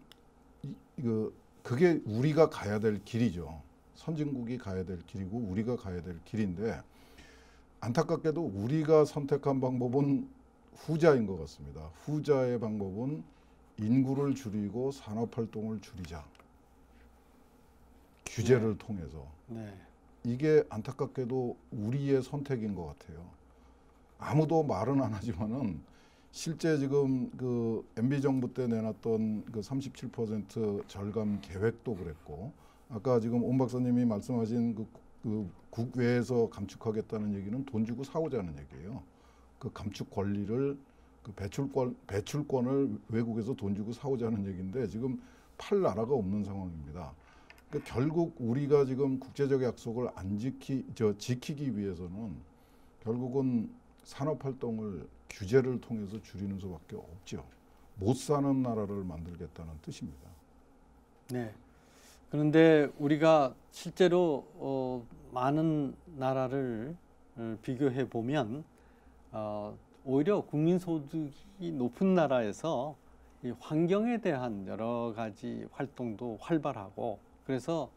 [SPEAKER 2] 그게 우리가 가야 될 길이죠. 선진국이 가야 될 길이고 우리가 가야 될 길인데, 안타깝게도 우리가 선택한 방법은 후자인 것 같습니다. 후자의 방법은 인구를 줄이고 산업 활동을 줄이자. 규제를 통해서. 이게 안타깝게도 우리의 선택인 것 같아요. 아무도 말은 안 하지만은 실제 지금 그 MB 정부 때 내놨던 그 37% 절감 계획도 그랬고, 아까 지금 온 박사님이 말씀하신 그 국외에서 감축하겠다는 얘기는 돈 주고 사오자는 얘기예요. 그 감축 권리를 그 배출권을 외국에서 돈 주고 사오자는 얘기인데 지금 팔 나라가 없는 상황입니다. 그러니까 결국 우리가 지금 국제적 약속을 지키기 위해서는 결국은 산업 활동을 규제를 통해서 줄이는 수밖에 없죠. 못 사는 나라를 만들겠다는 뜻입니다.
[SPEAKER 1] 네. 그런데 우리가 실제로 많은 나라를 비교해 보면 오히려 국민 소득이 높은 나라에서 이 환경에 대한 여러 가지 활동도 활발하고, 그래서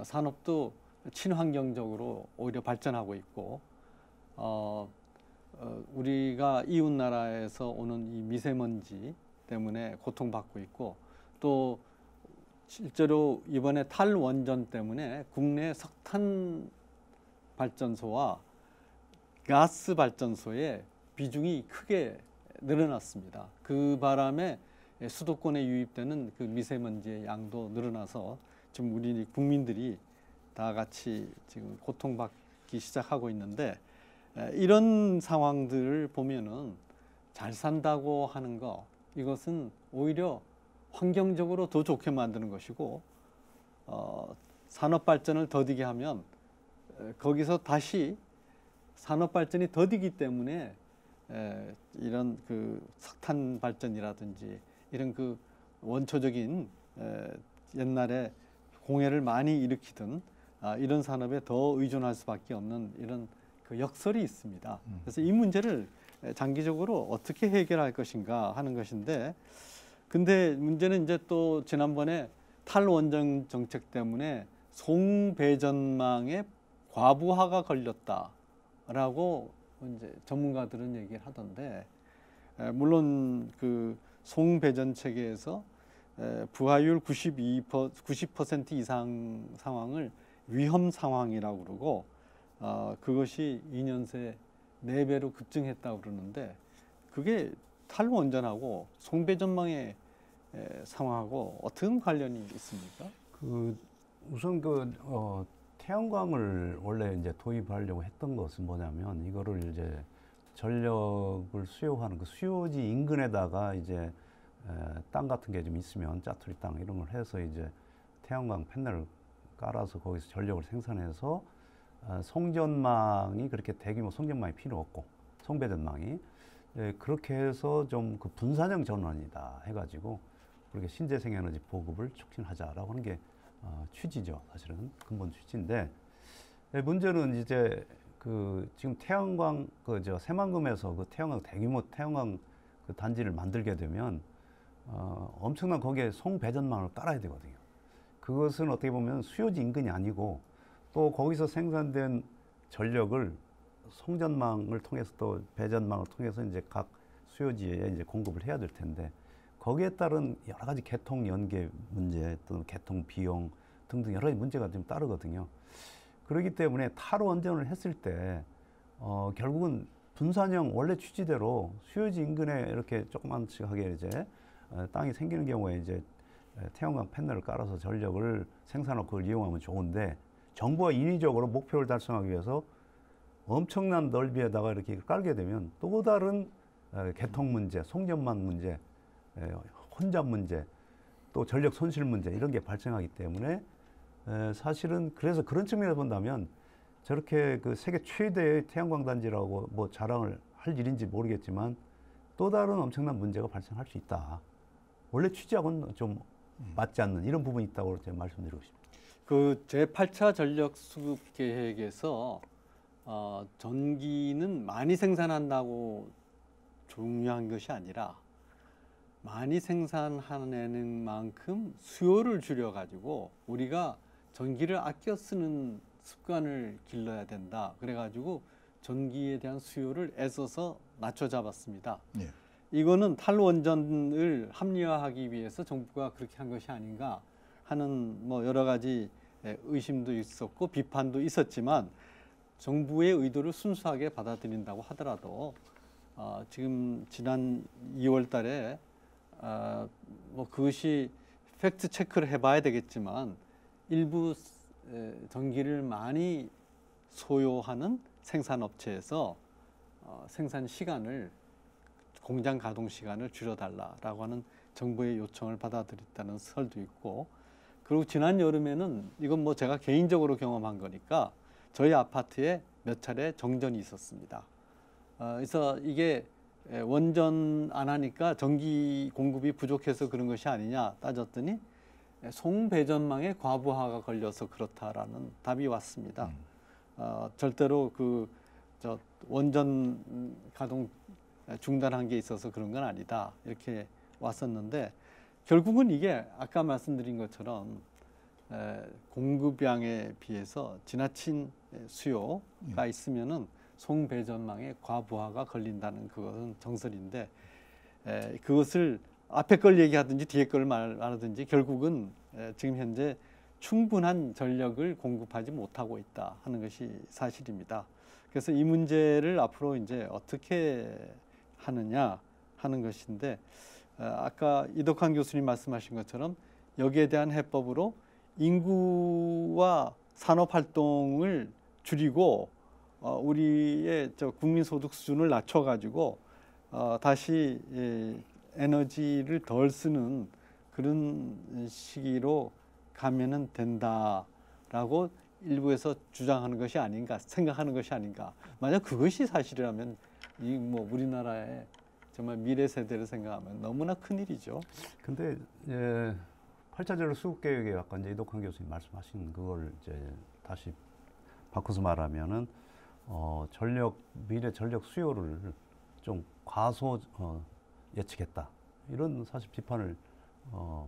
[SPEAKER 1] 산업도 친환경적으로 오히려 발전하고 있고, 우리가 이웃 나라에서 오는 이 미세먼지 때문에 고통받고 있고, 또 실제로 이번에 탈원전 때문에 국내 석탄 발전소와 가스 발전소의 비중이 크게 늘어났습니다. 그 바람에 수도권에 유입되는 그 미세먼지의 양도 늘어나서 지금 우리 국민들이 다 같이 지금 고통받기 시작하고 있는데, 이런 상황들을 보면은 잘 산다고 하는 거, 이것은 오히려 환경적으로 더 좋게 만드는 것이고, 산업 발전을 더디게 하면 거기서 다시 산업 발전이 더디기 때문에 이런 그 석탄 발전이라든지 이런 그 원초적인 옛날에 공해를 많이 일으키던 이런 산업에 더 의존할 수밖에 없는 이런 그 역설이 있습니다. 그래서 이 문제를 장기적으로 어떻게 해결할 것인가 하는 것인데, 근데 문제는 이제 또 지난번에 탈원전 정책 때문에 송배전망에 과부하가 걸렸다라고 이제 전문가들은 얘기를 하던데, 물론 그 송배전 체계에서 부하율 90% 이상 상황을 위험 상황이라고 그러고, 그것이 2년 새 4배로 급증했다고 그러는데, 그게 탈원전하고 송배전망의 상황하고 어떤 관련이 있습니까?
[SPEAKER 3] 우선 태양광을 원래 이제 도입하려고 했던 것은 뭐냐면, 이거를 이제 전력을 수요하는 그 수요지 인근에다가 이제 땅 같은 게 좀 있으면 짜투리 땅 이런 걸 해서 이제 태양광 패널을 깔아서 거기서 전력을 생산해서 송전망이 그렇게 대규모 송전망이 필요 없고, 송배전망이 그렇게 해서 좀 그 분산형 전원이다 해가지고 그렇게 신재생 에너지 보급을 촉진하자라고 하는 게 취지죠. 사실은 근본 취지인데, 문제는 이제 지금 태양광 새만금에서 그 태양광 대규모 태양광 그 단지를 만들게 되면 엄청난 거기에 송배전망을 깔아야 되거든요. 그것은 어떻게 보면 수요지 인근이 아니고, 또 거기서 생산된 전력을 송전망을 통해서 또 배전망을 통해서 이제 각 수요지에 이제 공급을 해야 될 텐데, 거기에 따른 여러 가지 개통 연계 문제, 또 개통 비용 등등 여러 가지 문제가 좀 따르거든요. 그렇기 때문에 탈원전을 했을 때 결국은 분산형 원래 취지대로 수요지 인근에 이렇게 조그만하게 이제 땅이 생기는 경우에 이제 태양광 패널을 깔아서 전력을 생산하고 그걸 이용하면 좋은데, 정부가 인위적으로 목표를 달성하기 위해서 엄청난 넓이에다가 이렇게 깔게 되면 또 다른 개통 문제, 송전망 문제, 혼잡 문제, 또 전력 손실 문제 이런 게 발생하기 때문에 사실은 그래서 그런 측면에서 본다면 저렇게 그 세계 최대의 태양광 단지라고 뭐 자랑을 할 일인지 모르겠지만 또 다른 엄청난 문제가 발생할 수 있다. 원래 취지하고는 좀 맞지 않는 이런 부분이 있다고 제가 말씀드리고 싶습니다.
[SPEAKER 1] 그 제8차 전력 수급 계획에서 전기는 많이 생산한다고 중요한 것이 아니라 많이 생산하는 만큼 수요를 줄여가지고 우리가 전기를 아껴 쓰는 습관을 길러야 된다. 그래가지고 전기에 대한 수요를 애써서 낮춰 잡았습니다.
[SPEAKER 2] 예.
[SPEAKER 1] 이거는 탈원전을 합리화하기 위해서 정부가 그렇게 한 것이 아닌가 하는 뭐 여러 가지 의심도 있었고 비판도 있었지만 정부의 의도를 순수하게 받아들인다고 하더라도 지금 지난 2월 달에 뭐 그것이 팩트 체크를 해봐야 되겠지만 일부 전기를 많이 소요하는 생산업체에서 생산 시간을 공장 가동 시간을 줄여달라라고 하는 정부의 요청을 받아들였다는 설도 있고 그리고 지난 여름에는 이건 뭐 제가 개인적으로 경험한 거니까 저희 아파트에 몇 차례 정전이 있었습니다. 그래서 이게 원전 안 하니까 전기 공급이 부족해서 그런 것이 아니냐 따졌더니 송배전망에 과부하가 걸려서 그렇다라는 답이 왔습니다. 절대로 저 원전 가동 중단한 게 있어서 그런 건 아니다 이렇게 왔었는데 결국은 이게 아까 말씀드린 것처럼 공급량에 비해서 지나친 수요가 있으면은 송배전망에 과부하가 걸린다는 그것은 정설인데 그것을 앞에 걸 얘기하든지 뒤에 걸 말하든지 결국은 지금 현재 충분한 전력을 공급하지 못하고 있다 하는 것이 사실입니다. 그래서 이 문제를 앞으로 이제 어떻게 하느냐 하는 것인데 아까 이덕환 교수님 말씀하신 것처럼 여기에 대한 해법으로 인구와 산업 활동을 줄이고 우리의 저 국민소득 수준을 낮춰가지고 다시 에너지를 덜 쓰는 그런 시기로 가면은 된다라고 일부에서 주장하는 것이 아닌가 생각하는 것이 아닌가. 만약 그것이 사실이라면 이 뭐 우리나라의 정말 미래 세대를 생각하면 너무나 큰 일이죠.
[SPEAKER 3] 근데 8차 전력 수급 계획에 아까 이제 이덕환 교수님 말씀하신 그걸 이제 다시 바꿔서 말하면은 미래 전력 수요를 좀 과소 예측했다 이런 사실 비판을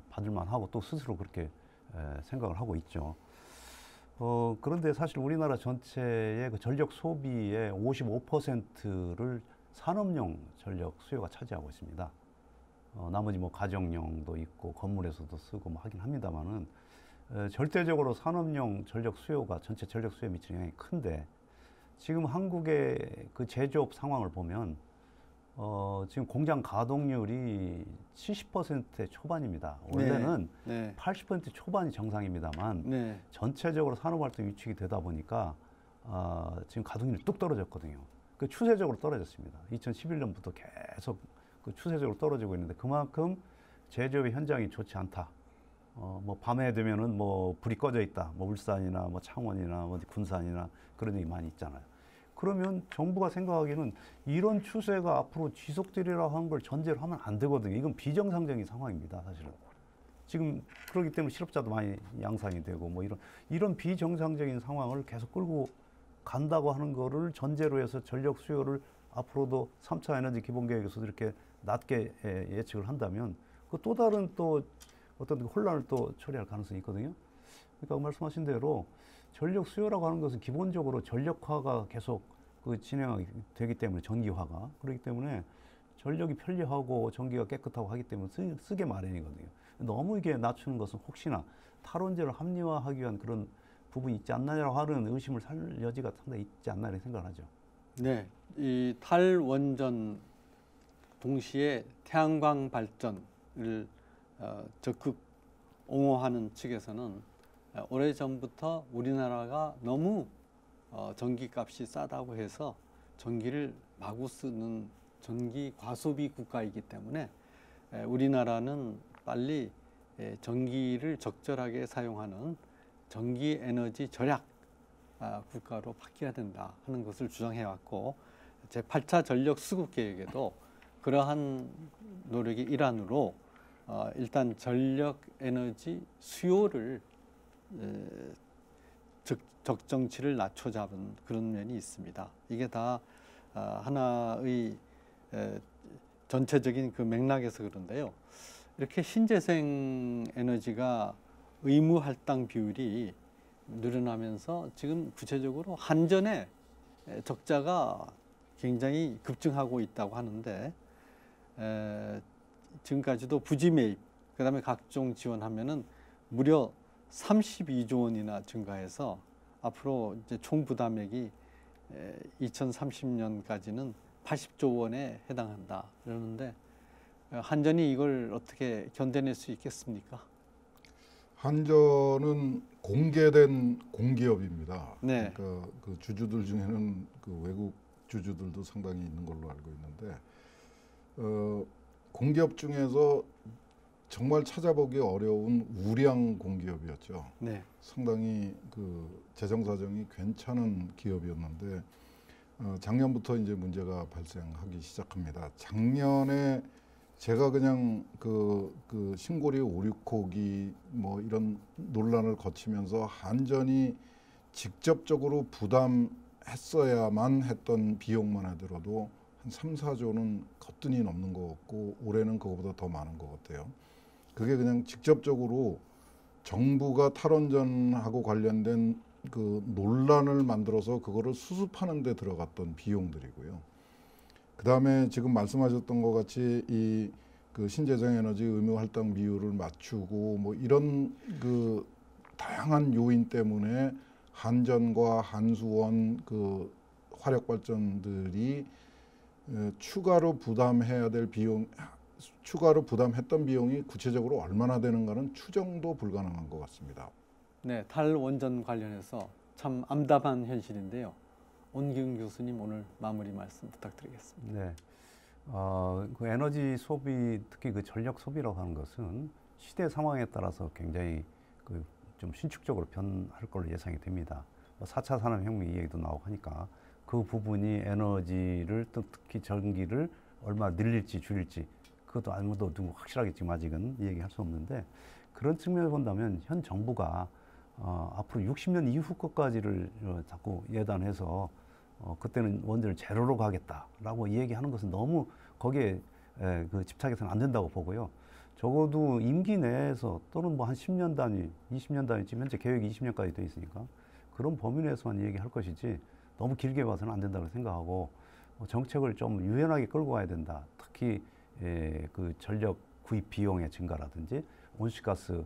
[SPEAKER 3] 받을 만하고 또 스스로 그렇게 생각을 하고 있죠. 그런데 사실 우리나라 전체의 그 전력 소비의 55%를 산업용 전력 수요가 차지하고 있습니다. 나머지 뭐 가정용도 있고 건물에서도 쓰고 뭐 하긴 합니다만은 절대적으로 산업용 전력 수요가 전체 전력 수요에 미치는 영향이 큰데 지금 한국의 그 제조업 상황을 보면 지금 공장 가동률이 70%의 초반입니다. 원래는
[SPEAKER 1] 네.
[SPEAKER 3] 80% 초반이 정상입니다만
[SPEAKER 1] 네.
[SPEAKER 3] 전체적으로 산업활동이 위축이 되다 보니까 지금 가동률이 뚝 떨어졌거든요. 그 추세적으로 떨어졌습니다. 2011년부터 계속 그 추세적으로 떨어지고 있는데 그만큼 제조업의 현장이 좋지 않다. 뭐 밤에 되면은 뭐 불이 꺼져 있다. 뭐 울산이나 뭐 창원이나 뭐 군산이나 그런 얘기 많이 있잖아요. 그러면 정부가 생각하기에는 이런 추세가 앞으로 지속되리라 하는 걸 전제로 하면 안 되거든요. 이건 비정상적인 상황입니다, 사실은. 지금 그렇기 때문에 실업자도 많이 양산이 되고 뭐 이런 비정상적인 상황을 계속 끌고 간다고 하는 거를 전제로 해서 전력 수요를 앞으로도 3차 에너지 기본계획에서도 이렇게 낮게 예측을 한다면 그 또 다른 또 어떤 혼란을 또 초래할 가능성이 있거든요. 그러니까 말씀하신 대로 전력 수요라고 하는 것은 기본적으로 전력화가 계속 진행이 되기 때문에 전기화가 그렇기 때문에 전력이 편리하고 전기가 깨끗하고 하기 때문에 쓰게 마련이거든요. 너무 이게 낮추는 것은 혹시나 탈원전을 합리화하기 위한 그런 부분이 있지 않느냐고 하는 의심을 살 여지가 상당히 있지 않나 이렇게 생각을 하죠.
[SPEAKER 1] 네, 이 탈원전 동시에 태양광 발전을 적극 옹호하는 측에서는 오래전부터 우리나라가 너무 전기값이 싸다고 해서 전기를 마구 쓰는 전기 과소비 국가이기 때문에 우리나라는 빨리 전기를 적절하게 사용하는 전기 에너지 절약 국가로 바뀌어야 된다 하는 것을 주장해 왔고, 제8차 전력 수급 계획에도 그러한 노력의 일환으로 일단 전력 에너지 수요를 적정치를 낮춰 잡은 그런 면이 있습니다. 이게 다 하나의 전체적인 그 맥락에서 그런데요. 이렇게 신재생 에너지가 의무 할당 비율이 늘어나면서 지금 구체적으로 한전의 적자가 굉장히 급증하고 있다고 하는데, 지금까지도 부지 매입, 그다음에 각종 지원하면은 무려 32조 원이나 증가해서 앞으로 이제 총 부담액이 2030년까지는 80조 원에 해당한다 그러는데, 한전이 이걸 어떻게 견뎌낼 수 있겠습니까?
[SPEAKER 2] 한전은 공개된 공기업입니다.
[SPEAKER 1] 네.
[SPEAKER 2] 그러니까 그 주주들 중에는 그 외국 주주들도 상당히 있는 걸로 알고 있는데, 공기업 중에서 정말 찾아보기 어려운 우량 공기업이었죠.
[SPEAKER 1] 네.
[SPEAKER 2] 상당히 그 재정 사정이 괜찮은 기업이었는데, 작년부터 이제 문제가 발생하기 시작합니다. 작년에 제가 그냥 그 신고리 5, 6호기 뭐 이런 논란을 거치면서 한전이 직접적으로 부담했어야만 했던 비용만 하더라도 한 3, 4조는 거뜬히 넘는 것 같고, 올해는 그거보다 더 많은 것 같아요. 그게 그냥 직접적으로 정부가 탈원전하고 관련된 그 논란을 만들어서 그거를 수습하는 데 들어갔던 비용들이고요. 그다음에 지금 말씀하셨던 것 같이 이 그 신재생 에너지 의무 할당 비율을 맞추고 뭐 이런 그 다양한 요인 때문에 한전과 한수원 그 화력 발전들이 추가로 부담해야 될 비용, 추가로 부담했던 비용이 구체적으로 얼마나 되는가는 추정도 불가능한 것 같습니다.
[SPEAKER 1] 네, 탈원전 관련해서 참 암담한 현실인데요. 온기훈 교수님 오늘 마무리 말씀 부탁드리겠습니다.
[SPEAKER 3] 네. 그 에너지 소비, 특히 그 전력 소비라고 하는 것은 시대 상황에 따라서 굉장히 그 좀 신축적으로 변할 걸로 예상이 됩니다. 4차 산업혁명 얘기도 나오고 하니까 그 부분이 에너지를, 특히 전기를 얼마 늘릴지 줄일지 그것도 아무도 누구 확실하게 지금 아직은 얘기할 수 없는데, 그런 측면에서 본다면 현 정부가 앞으로 60년 이후 것까지를 자꾸 예단해서 그때는 원전을 제로로 가겠다라고 얘기하는 것은 너무 거기에 그 집착해서는 안 된다고 보고요. 적어도 임기 내에서 또는 뭐 한 10년 단위, 20년 단위, 지금 현재 계획이 20년까지 돼 있으니까 그런 범위 내에서만 얘기할 것이지 너무 길게 봐서는 안 된다고 생각하고, 정책을 좀 유연하게 끌고 가야 된다. 특히 그 전력 구입 비용의 증가라든지 온실가스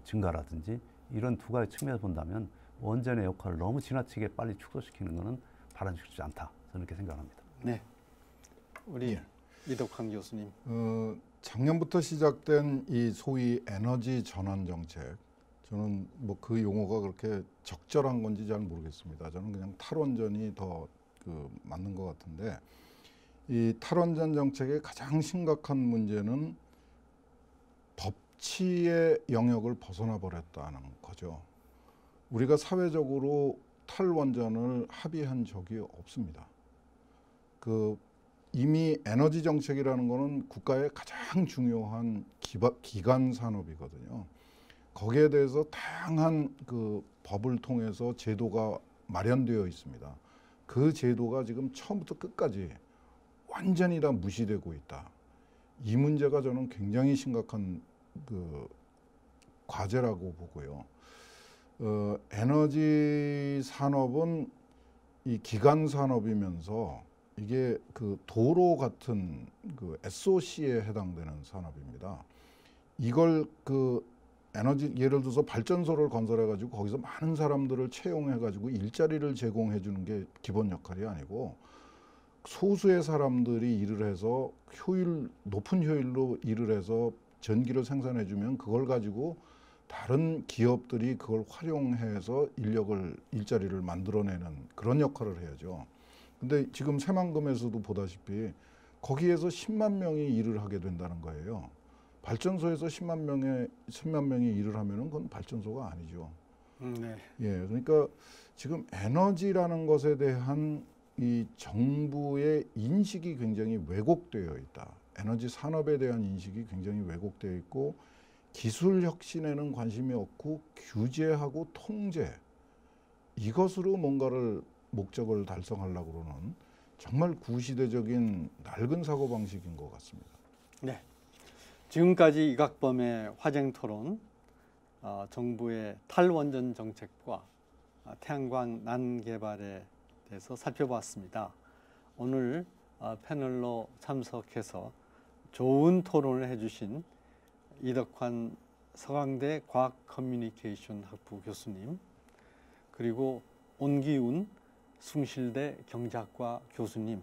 [SPEAKER 3] 증가라든지 이런 두 가지 측면에서 본다면 원전의 역할을 너무 지나치게 빨리 축소시키는 것은 바람직하지 않다. 저는 그렇게 생각합니다.
[SPEAKER 1] 네, 우리 이덕환 교수님.
[SPEAKER 2] 작년부터 시작된 이 소위 에너지 전환 정책, 저는 뭐 그 용어가 그렇게 적절한 건지 잘 모르겠습니다. 저는 그냥 탈원전이 더 그 맞는 것 같은데, 이 탈원전 정책의 가장 심각한 문제는 법치의 영역을 벗어나 버렸다는 거죠. 우리가 사회적으로 탈원전을 합의한 적이 없습니다. 그 이미 에너지 정책이라는 거는 국가의 가장 중요한 기간 산업이거든요. 거기에 대해서 다양한 그 법을 통해서 제도가 마련되어 있습니다. 그 제도가 지금 처음부터 끝까지 완전히 다 무시되고 있다. 이 문제가 저는 굉장히 심각한 그 과제라고 보고요. 에너지 산업은 이 기간 산업이면서 이게 그 도로 같은 그 SOC에 해당되는 산업입니다. 이걸 그 에너지, 예를 들어서 발전소를 건설해 가지고 거기서 많은 사람들을 채용해 가지고 일자리를 제공해 주는 게 기본 역할이 아니고, 소수의 사람들이 일을 해서 높은 효율로 일을 해서 전기를 생산해 주면 그걸 가지고 다른 기업들이 그걸 활용해서 일자리를 만들어내는 그런 역할을 해야죠. 근데 지금 새만금에서도 보다시피 거기에서 10만 명이 일을 하게 된다는 거예요. 발전소에서 10만 명이 일을 하면은 그건 발전소가 아니죠.
[SPEAKER 1] 네.
[SPEAKER 2] 예, 그러니까 지금 에너지라는 것에 대한 이 정부의 인식이 굉장히 왜곡되어 있다. 에너지 산업에 대한 인식이 굉장히 왜곡되어 있고 기술 혁신에는 관심이 없고 규제하고 통제 이것으로 뭔가를 목적을 달성하려고 그러는 정말 구시대적인 낡은 사고방식인 것 같습니다.
[SPEAKER 1] 네. 지금까지 이각범의 화쟁토론, 정부의 탈원전 정책과 태양광 난개발에 대해서 살펴봤습니다. 오늘 패널로 참석해서 좋은 토론을 해주신 이덕환 서강대 과학커뮤니케이션 학부 교수님, 그리고 온기훈 숭실대 경제학과 교수님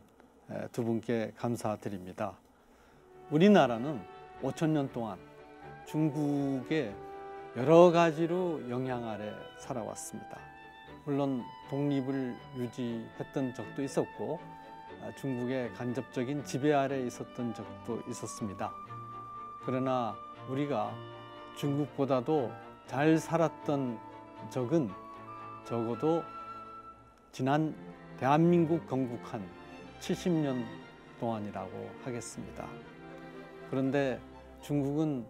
[SPEAKER 1] 두 분께 감사드립니다. 우리나라는 5,000년 동안 중국의 여러 가지로 영향 아래 살아왔습니다. 물론 독립을 유지했던 적도 있었고 중국의 간접적인 지배 아래 있었던 적도 있었습니다. 그러나 우리가 중국보다도 잘 살았던 적은 적어도 지난 대한민국 건국한 70년 동안이라고 하겠습니다. 그런데 중국은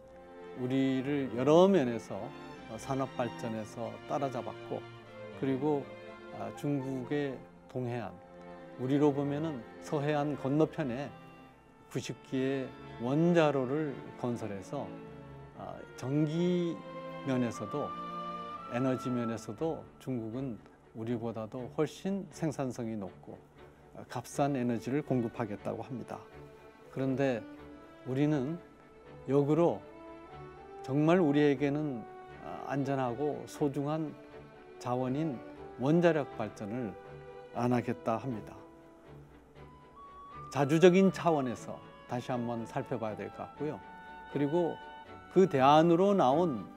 [SPEAKER 1] 우리를 여러 면에서 산업 발전에서 따라잡았고, 그리고 중국의 동해안, 우리로 보면은 서해안 건너편에 90기의 원자로를 건설해서 전기 면에서도 에너지 면에서도 중국은 우리보다도 훨씬 생산성이 높고 값싼 에너지를 공급하겠다고 합니다. 그런데 우리는 역으로 정말 우리에게는 안전하고 소중한 자원인 원자력 발전을 안 하겠다 합니다. 자주적인 차원에서 다시 한번 살펴봐야 될 것 같고요. 그리고 그 대안으로 나온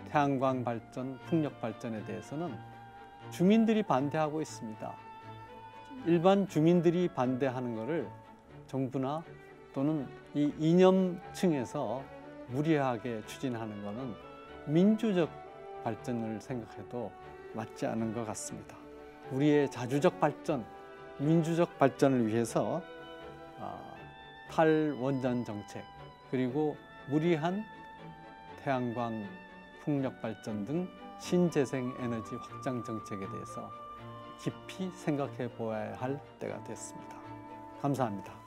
[SPEAKER 1] 태양광 발전, 풍력 발전에 대해서는 주민들이 반대하고 있습니다. 일반 주민들이 반대하는 것을 정부나 또는 이 이념층에서 무리하게 추진하는 것은 민주적 발전을 생각해도 맞지 않은 것 같습니다. 우리의 자주적 발전, 민주적 발전을 위해서 탈원전 정책, 그리고 무리한 태양광, 풍력 발전 등 신재생 에너지 확장 정책에 대해서 깊이 생각해 보아야 할 때가 됐습니다. 감사합니다.